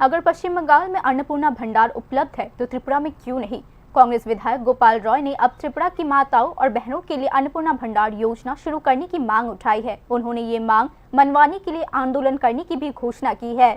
अगर पश्चिम बंगाल में अन्नपूर्णा भंडार उपलब्ध है तो त्रिपुरा में क्यों नहीं। कांग्रेस विधायक गोपाल रॉय ने अब त्रिपुरा की माताओं और बहनों के लिए अन्नपूर्णा भंडार योजना शुरू करने की मांग उठाई है। उन्होंने ये मांग मनवाने के लिए आंदोलन करने की भी घोषणा की है।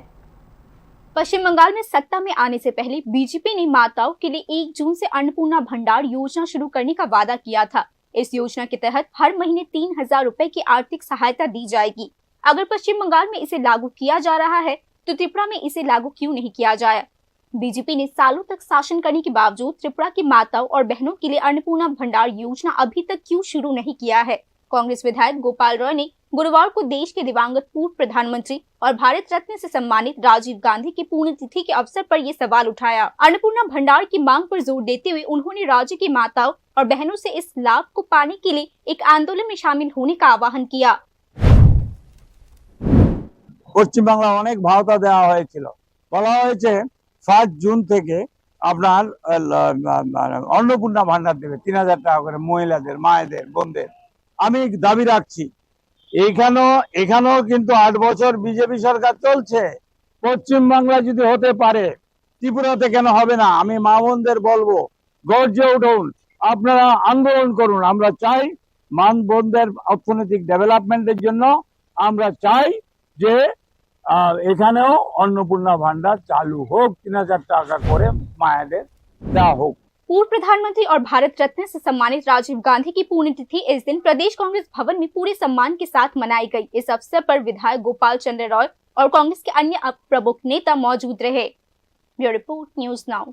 पश्चिम बंगाल में सत्ता में आने से पहले बीजेपी ने माताओं के लिए 1 जून से अन्नपूर्णा भंडार योजना शुरू करने का वादा किया था। इस योजना के तहत हर महीने 3,000 रुपए की आर्थिक सहायता दी जाएगी। अगर पश्चिम बंगाल में इसे लागू किया जा रहा है तो त्रिपुरा में इसे लागू क्यों नहीं किया जाए। बीजेपी ने सालों तक शासन करने के बावजूद त्रिपुरा की माताओं और बहनों के लिए अन्नपूर्णा भंडार योजना अभी तक क्यों शुरू नहीं किया है। कांग्रेस विधायक गोपाल रॉय ने गुरुवार को देश के दिवंगत पूर्व प्रधानमंत्री और भारत रत्न से सम्मानित राजीव गांधी की पुण्यतिथि के अवसर पर ये सवाल उठाया। अन्नपूर्णा भंडार की मांग पर जोर देते हुए उन्होंने राज्य की माताओं और बहनों से इस लाभ को पाने के लिए एक आंदोलन में शामिल होने का आह्वान किया। পশ্চিম বাংলা অনেক ভাওতা দেওয়া হয়েছিল, বলা হয়েছে 5 জুন থেকে আপনার অন্নপূর্ণা ভান্ডার দেবে 3,000 টাকা করে মহিলাদের, মায়েদের, বোনদের। আমি দাবি রাখছি এখানেও কিন্তু 8 বছর বিজেপি সরকার চলছে। পশ্চিম বাংলা যদি হতে পারে ত্রিপুরাতে কেন হবে না। আমি মা বোনদের বলবো গর্জে উঠুন, আপনারা আন্দোলন করুন। আমরা চাই মা বোনদের অর্থনৈতিক ডেভেলপমেন্টের জন্য আমরা চাই যে এখানেও अन्नपूर्णा भंडार चालू होक 3,000 টাকা করে মায়েদের দেওয়া হোক। पूर्व प्रधानमंत्री और भारत रत्न से सम्मानित राजीव गांधी की पुण्यतिथि इस दिन प्रदेश कांग्रेस भवन में पूरे सम्मान के साथ मनाई गई। इस अवसर पर विधायक गोपाल चंद्र रॉय और कांग्रेस के अन्य प्रमुख नेता मौजूद रहे। Bureau report, news now.